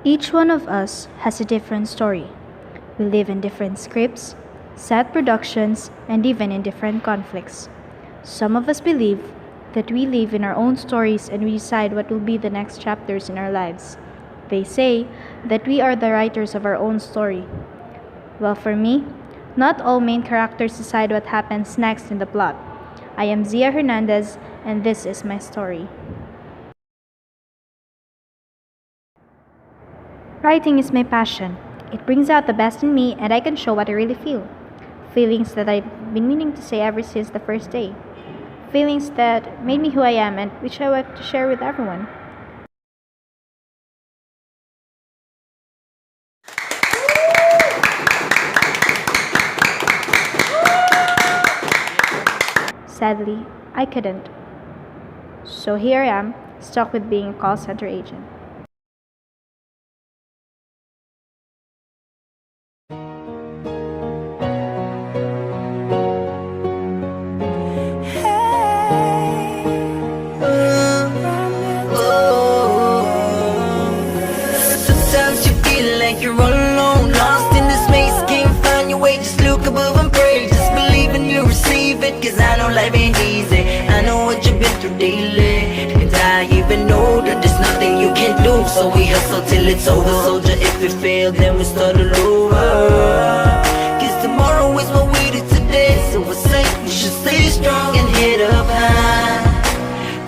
Each one of us has a different story. We live in different scripts, set productions, and even in different conflicts. Some of us believe that we live in our own stories and we decide what will be the next chapters in our lives. They say that we are the writers of our own story. Well, for me, not all main characters decide what happens next in the plot. I am Zia Hernandez, and this is my story. Writing is my passion. It brings out the best in me, and I can show what I really feel. Feelings that I've been meaning to say ever since the first day. Feelings that made me who I am and which I want to share with everyone. Sadly, I couldn't. So here I am, stuck with being a call center agent. Sometimes you feel like you're all alone, lost in this maze, can't find your way, just look above and pray, just believe and you receive it, cause I know life ain't easy, I know what you've been through daily, and I even know that there's nothing you can do, so we hustle till it's over, soldier, if we fail then we start all over, cause tomorrow is what we did today, so I say we should stay strong and head up high.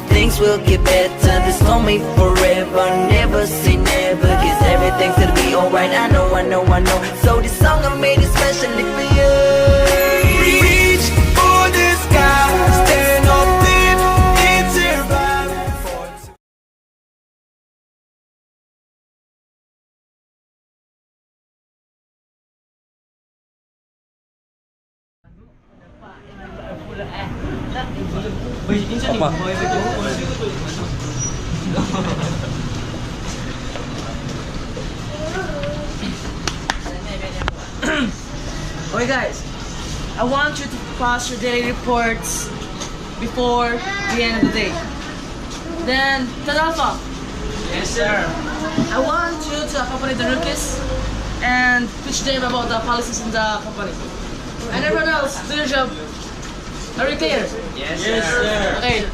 Things will get better, this don't mean forever, never say never, cause everything's gonna be alright, I know, I know, I know, so this song I made especially for you. Reach for the sky, stand up deep, it's survival for Okay guys, I want you to pass your daily reports before the end of the day. Then, Tadalfa, Yes, sir. I want you to accompany the rookies and teach them about the policies in the company. And everyone else, do your job. Are you clear? Yes, sir. Okay.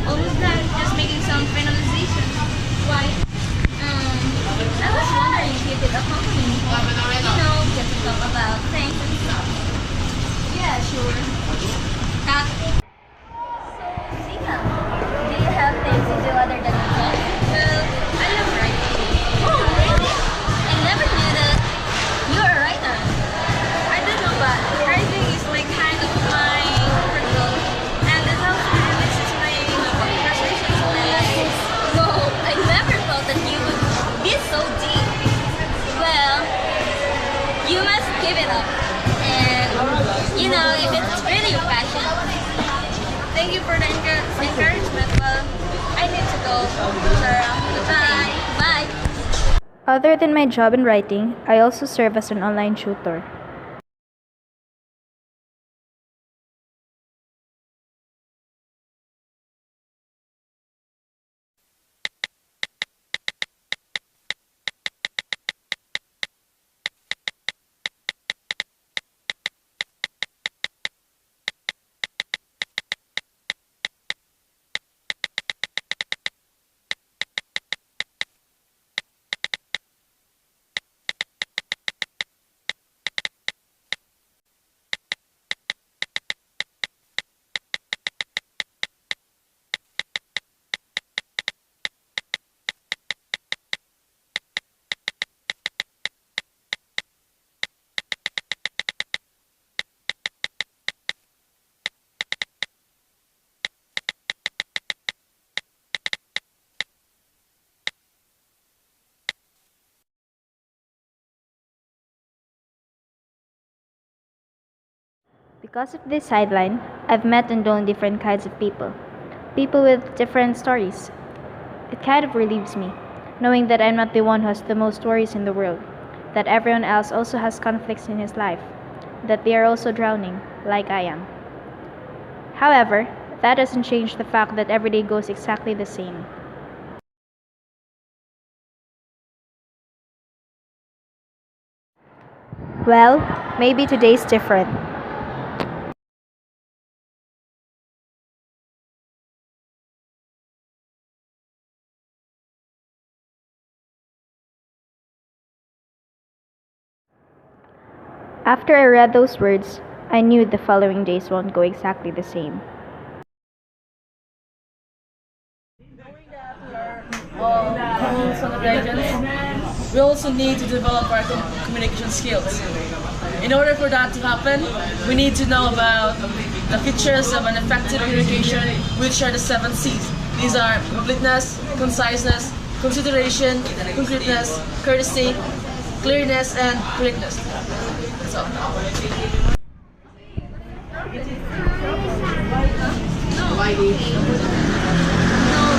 Almost done, just making some finalization. Why? I was wondering if you could accompany me. Get to talk about things and stuff. Yeah, sure. Cut. So, Zika, do you have things to do other than talk? Well, I love writing. Oh, really? I never knew that you're a writer. I don't know, but writing is like kind of my comfort zone. And it helps me release my frustrations in my life. Whoa, I never thought that you would be so deep. Well, you must give it up. And, if it's really your passion. Thank you for the encouragement. Well, I need to go. So, goodbye. Bye. Other than my job in writing, I also serve as an online tutor. Because of this sideline, I've met and known different kinds of people. People with different stories. It kind of relieves me, knowing that I'm not the one who has the most worries in the world, that everyone else also has conflicts in his life, that they are also drowning, like I am. However, that doesn't change the fact that every day goes exactly the same. Well, maybe today's different. After I read those words, I knew the following days won't go exactly the same. All son of agents, we also need to develop our communication skills. In order for that to happen, we need to know about the features of an effective communication, which are the 7 C's. These are completeness, conciseness, consideration, concreteness, courtesy, clearness, and correctness. That's all. No,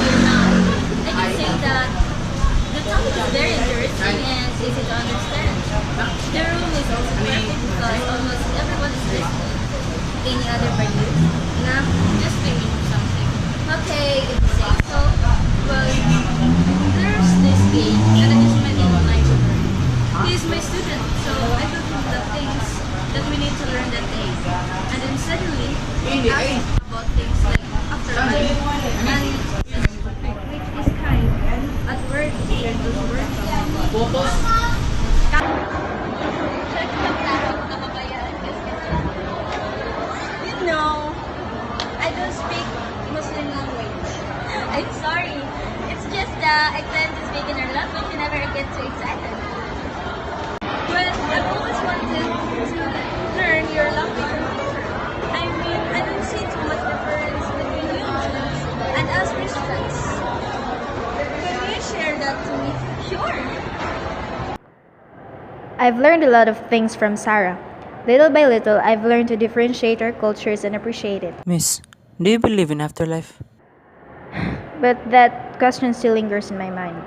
you're not. I can say that the topic is very interesting and easy to understand. The room is also perfect because almost everyone is listening. Any other values? Nah, just thinking of something. Okay, if you say so. Well, there's this game that I just met in online to learn. He is my student, so I told him the things that we need to learn that day. And then suddenly, he asked about things like afterlife and which is kind. At work, shared those words. You know, I don't speak Muslim language. I'm sorry. It's just that I plan to speak in Arabic whenever I get too excited. Well, I've always wanted to learn your language in the future. I mean, I don't see too much difference between you and us Christians. Can you share that to me? Sure. I've learned a lot of things from Sarah. Little by little, I've learned to differentiate our cultures and appreciate it. Miss, do you believe in afterlife? But that question still lingers in my mind.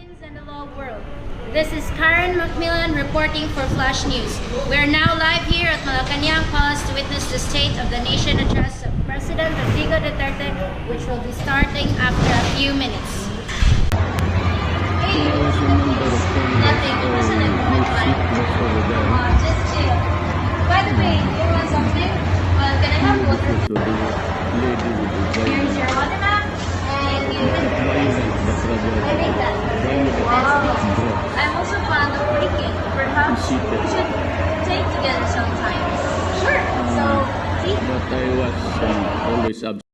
Greetings in the law world. This is Karen Macmillan reporting for Flash News. We are now live here at Malacanang Palace to witness the State of the Nation address of President Rodrigo Duterte, which will be starting after a few minutes. Nothing. It wasn't a moment, right? Just chill. By the way, do you want something? Can I have water? Here's your water map. And you I make that. Wow. I'm also fond of baking. Perhaps we should take together sometime. Sure. So, see? But I was always absent.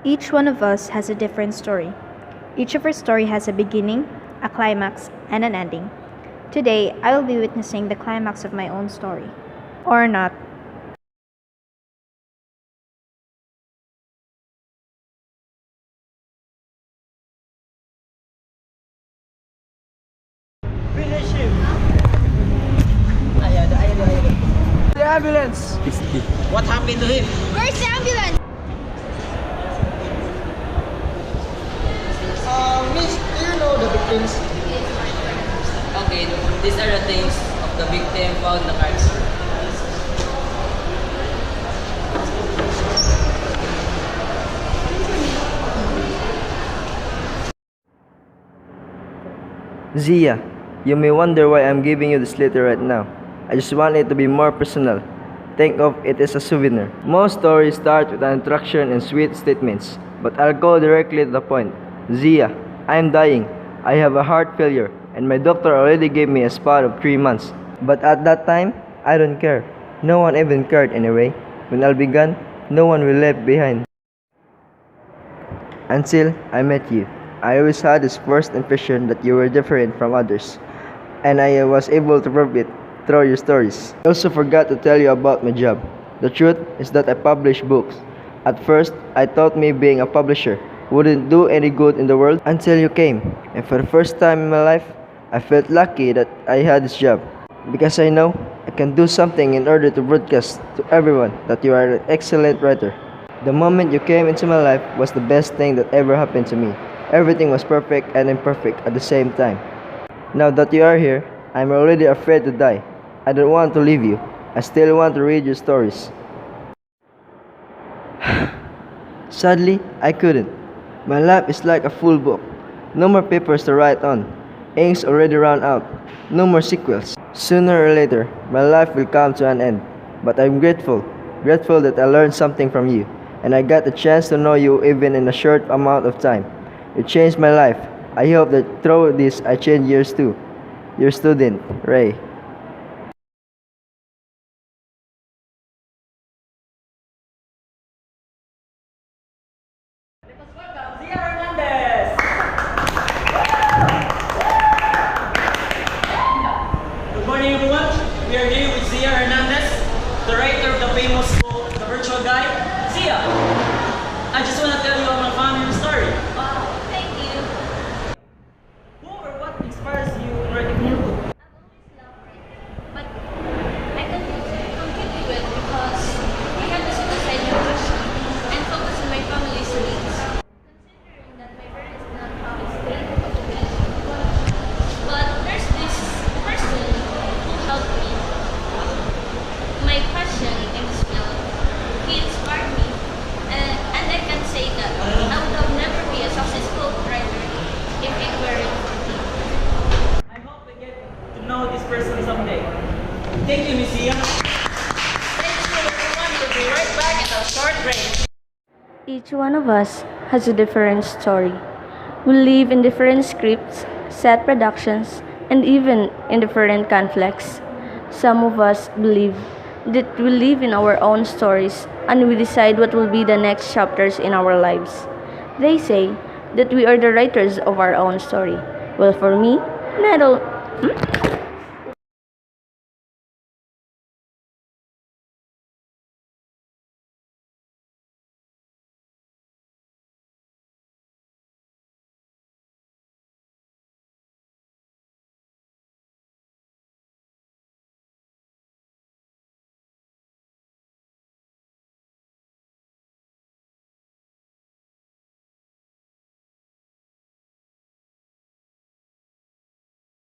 Each one of us has a different story. Each of our story has a beginning, a climax, and an ending. Today, I will be witnessing the climax of my own story. Or not. The ambulance. What happened to him? Where's the ambulance? Miss, do you know the victims? Okay, these are the things of the victim found in the crime scene. Zia, you may wonder why I'm giving you this letter right now. I just want it to be more personal. Think of it as a souvenir. Most stories start with an introduction and sweet statements, but I'll go directly to the point. Zia, I am dying. I have a heart failure, and my doctor already gave me a spot of 3 months. But at that time, I don't care. No one even cared anyway. When I'll be gone, no one will left behind. Until I met you. I always had this first impression that you were different from others, and I was able to prove it through your stories. I also forgot to tell you about my job. The truth is that I publish books. At first, I thought me being a publisher wouldn't do any good in the world until you came, and for the first time in my life, I felt lucky that I had this job, because I know I can do something in order to broadcast to everyone that you are an excellent writer. The moment you came into my life was the best thing that ever happened to me. Everything was perfect and imperfect at the same time. Now that you are here, I'm already afraid to die. I don't want to leave you. I still want to read your stories. Sadly, I couldn't. My life is like a full book. No more papers to write on. Inks already run out. No more sequels. Sooner or later, my life will come to an end. But I'm grateful. Grateful that I learned something from you. And I got the chance to know you even in a short amount of time. You changed my life. I hope that through this I change yours too. Your student, Ray. Good morning, everyone. We are here with Zia Hernandez, the writer of the famous book, The Virtual Guide. Zia, I just want to tell you about my family story. Wow, thank you. Who or what inspires you in writing your book? I've always loved writing, but I can't completely do it because I have to set aside my passion and focus on my family's needs. Considering that my parents do not have a stable occupation, but there's this person who helped me. My passion in this field, he inspired me, and I can say that I would have never be a successful writer if it weren't for him. I hope we get to know this person someday. Thank you, Miss Zia. Thank you, everyone. We'll be right back at a short break. Each one of us has a different story. We live in different scripts, set productions, and even in different conflicts. Some of us believe that we live in our own stories and we decide what will be the next chapters in our lives. They say that we are the writers of our own story. Well, for me, not all.